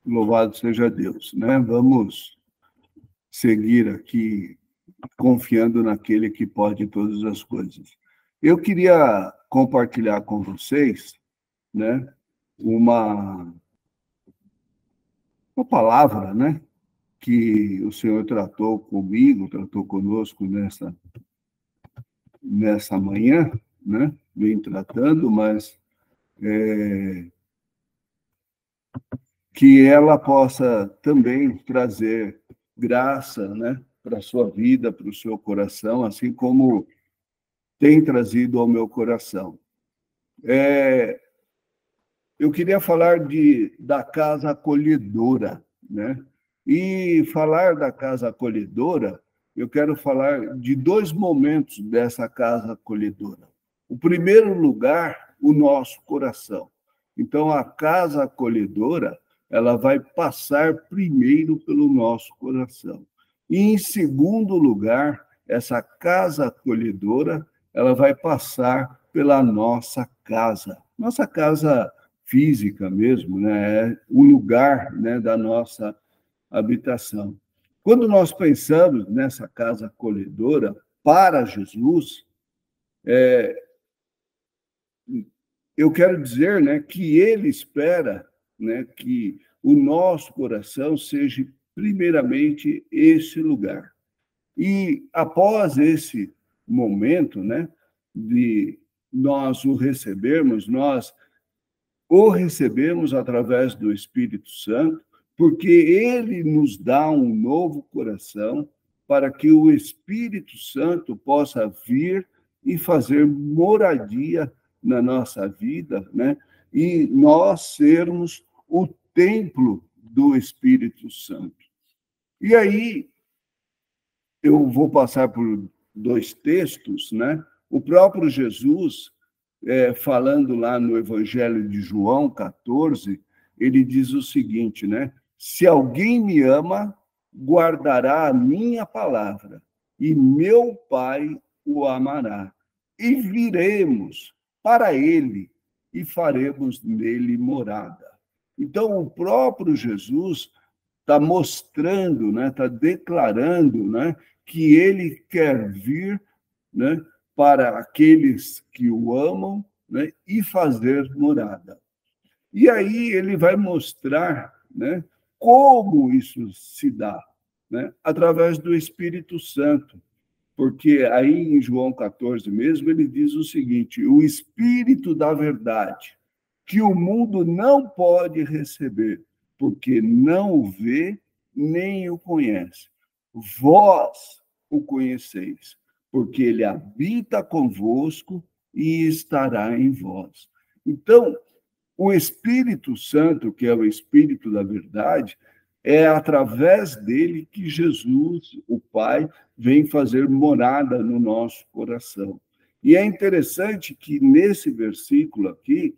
Louvado seja Deus, né? Vamos seguir aqui confiando naquele que pode todas as coisas. Eu queria compartilhar com vocês, né, uma, uma palavra, né, que o Senhor tratou comigo, tratou conosco nessa manhã, né? Vem tratando, mas que ela possa também trazer graça, né, para a sua vida, para o seu coração, assim como tem trazido ao meu coração. Eu queria falar da casa acolhedora, né? E falar da casa acolhedora, eu quero falar de dois momentos dessa casa acolhedora. O primeiro lugar, o nosso coração. Então, a casa acolhedora, ela vai passar primeiro pelo nosso coração. E, em segundo lugar, essa casa acolhedora, ela vai passar pela nossa casa física mesmo, né? É o lugar, né, da nossa habitação. Quando nós pensamos nessa casa acolhedora para Jesus, eu quero dizer, né, que ele espera, né, que o nosso coração seja primeiramente esse lugar. E após esse momento, né, de nós o recebermos, nós o recebemos através do Espírito Santo, porque ele nos dá um novo coração para que o Espírito Santo possa vir e fazer moradia na nossa vida, né? E nós sermos o templo do Espírito Santo. E aí eu vou passar por dois textos, né? O próprio Jesus, falando lá no Evangelho de João 14, ele diz o seguinte, né? Se alguém me ama, guardará a minha palavra, e meu Pai o amará. E viremos para ele e faremos nele morada. Então, o próprio Jesus está mostrando, né? Está declarando, né? Que ele quer vir, né, para aqueles que o amam, né, e fazer morada. E aí ele vai mostrar, né, como isso se dá, né, através do Espírito Santo. Porque aí em João 14 mesmo, ele diz o seguinte: o Espírito da verdade, que o mundo não pode receber, porque não o vê nem o conhece. Vós o conheceis, porque ele habita convosco e estará em vós. Então, o Espírito Santo, que é o Espírito da verdade, é através dele que Jesus, o Pai, vem fazer morada no nosso coração. E é interessante que nesse versículo aqui,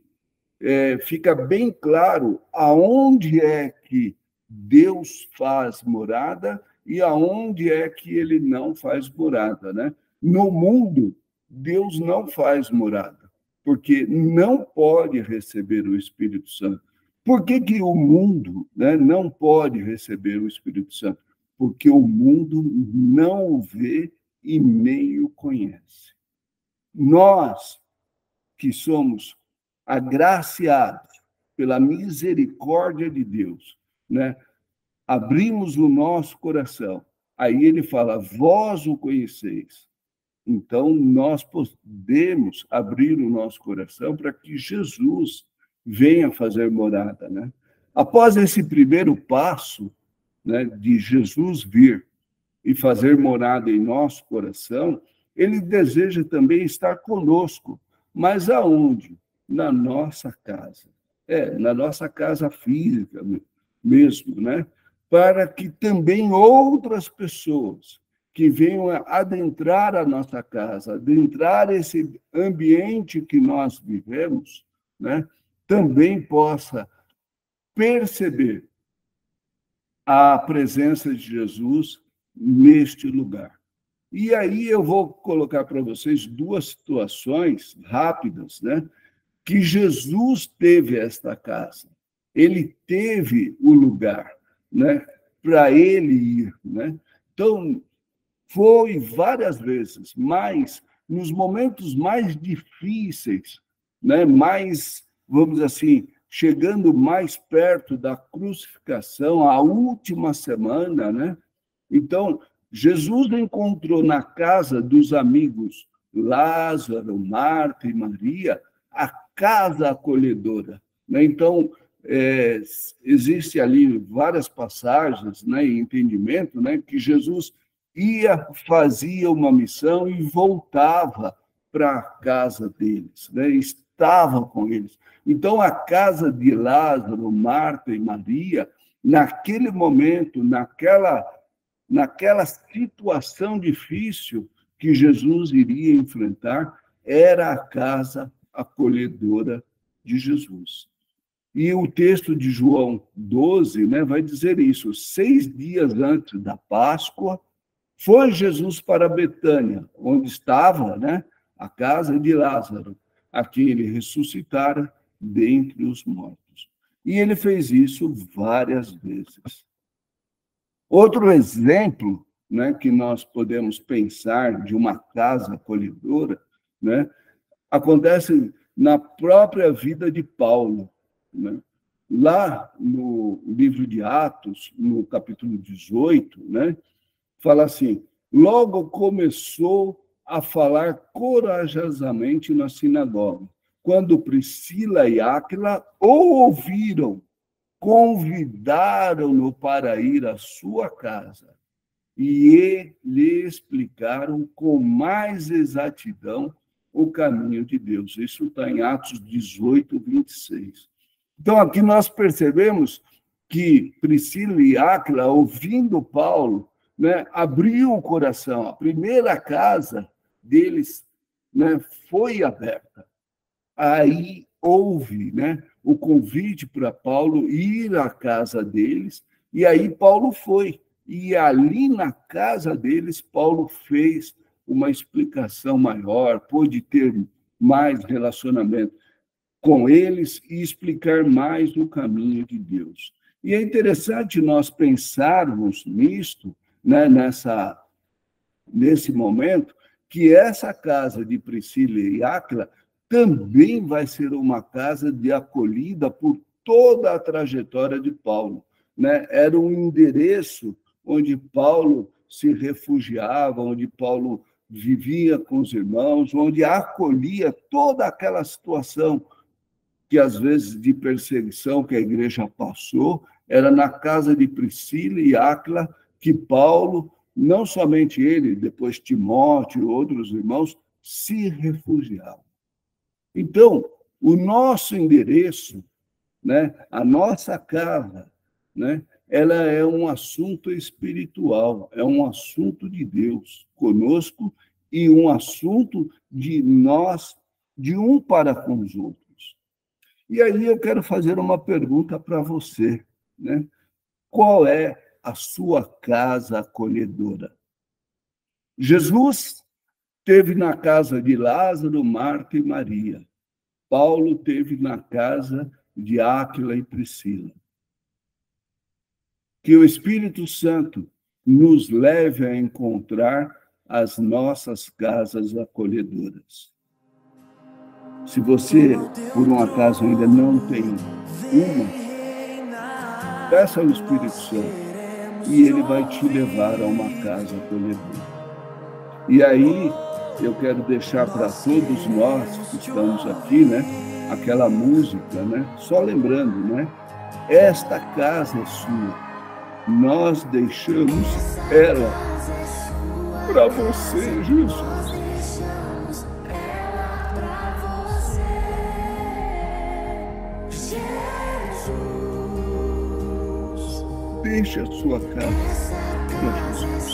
fica bem claro aonde é que Deus faz morada e aonde é que ele não faz morada, né? No mundo, Deus não faz morada, porque não pode receber o Espírito Santo. Por que o mundo, né, não pode receber o Espírito Santo? Porque o mundo não o vê e nem o conhece. Nós, que somos agraciados pela misericórdia de Deus, né? Abrimos o nosso coração. Aí ele fala: vós o conheceis. Então, nós podemos abrir o nosso coração para que Jesus venha fazer morada, né? Após esse primeiro passo, né, de Jesus vir e fazer morada em nosso coração, ele deseja também estar conosco. Mas aonde? Na nossa casa. Na nossa casa física mesmo, né? Para que também outras pessoas que venham adentrar a nossa casa, adentrar esse ambiente que nós vivemos, né? Também possa perceber a presença de Jesus neste lugar. E aí eu vou colocar para vocês duas situações rápidas, né? Que Jesus teve esta casa. ele teve o lugar, né, para ele ir, né? Então, foi várias vezes, mas nos momentos mais difíceis, né, mais, vamos dizer assim, chegando mais perto da crucificação, a última semana, né? Então, Jesus encontrou na casa dos amigos Lázaro, Marta e Maria a casa acolhedora, né? Então, existe ali várias passagens, né, e entendimento, né, que Jesus ia, fazia uma missão e voltava para a casa deles, né, estava com eles. Então, a casa de Lázaro, Marta e Maria, naquele momento, naquela situação difícil que Jesus iria enfrentar, era a casa acolhedora de Jesus. E o texto de João 12, né, vai dizer isso. 6 dias antes da Páscoa, foi Jesus para Betânia, onde estava, né, a casa de Lázaro, a quem ele ressuscitara dentre os mortos. E ele fez isso várias vezes. Outro exemplo, né, que nós podemos pensar de uma casa acolhedora, né, acontece na própria vida de Paulo, né? Lá no livro de Atos, no capítulo 18, né, fala assim: logo começou a falar corajosamente na sinagoga. Quando Priscila e Áquila o ouviram, convidaram-no para ir à sua casa e lhe explicaram com mais exatidão o caminho de Deus. Isso está em Atos 18, 26. Então, aqui nós percebemos que Priscila e Áquila, ouvindo Paulo, né, abriu o coração. A primeira casa deles, né, foi aberta. Aí houve, né, o convite para Paulo ir à casa deles, e aí Paulo foi. E ali na casa deles, Paulo fez uma explicação maior, pôde ter mais relacionamento com eles e explicar mais o caminho de Deus. E é interessante nós pensarmos nisto, né, nesse momento, que essa casa de Priscila e Áquila também vai ser uma casa de acolhida por toda a trajetória de Paulo, né? Era um endereço onde Paulo se refugiava, onde Paulo vivia com os irmãos, onde acolhia toda aquela situação que, às vezes, de perseguição que a igreja passou, era na casa de Priscila e Áquila que Paulo, não somente ele, depois Timóteo e outros irmãos, se refugiavam. Então, o nosso endereço, né, a nossa casa, né, ela é um assunto espiritual, é um assunto de Deus conosco e um assunto de nós, de um para com os outros. E aí eu quero fazer uma pergunta para você, né? Qual é a sua casa acolhedora? Jesus teve na casa de Lázaro, Marta e Maria. Paulo teve na casa de Áquila e Priscila. Que o Espírito Santo nos leve a encontrar as nossas casas acolhedoras. Se você, por um acaso, ainda não tem uma, peça ao Espírito Santo e ele vai te levar a uma casa acolhedora. E aí, eu quero deixar para todos nós que estamos aqui, né, aquela música, né, só lembrando, né, esta casa é sua, nós deixamos ela para você, Jesus. Deixe a sua casa para Jesus.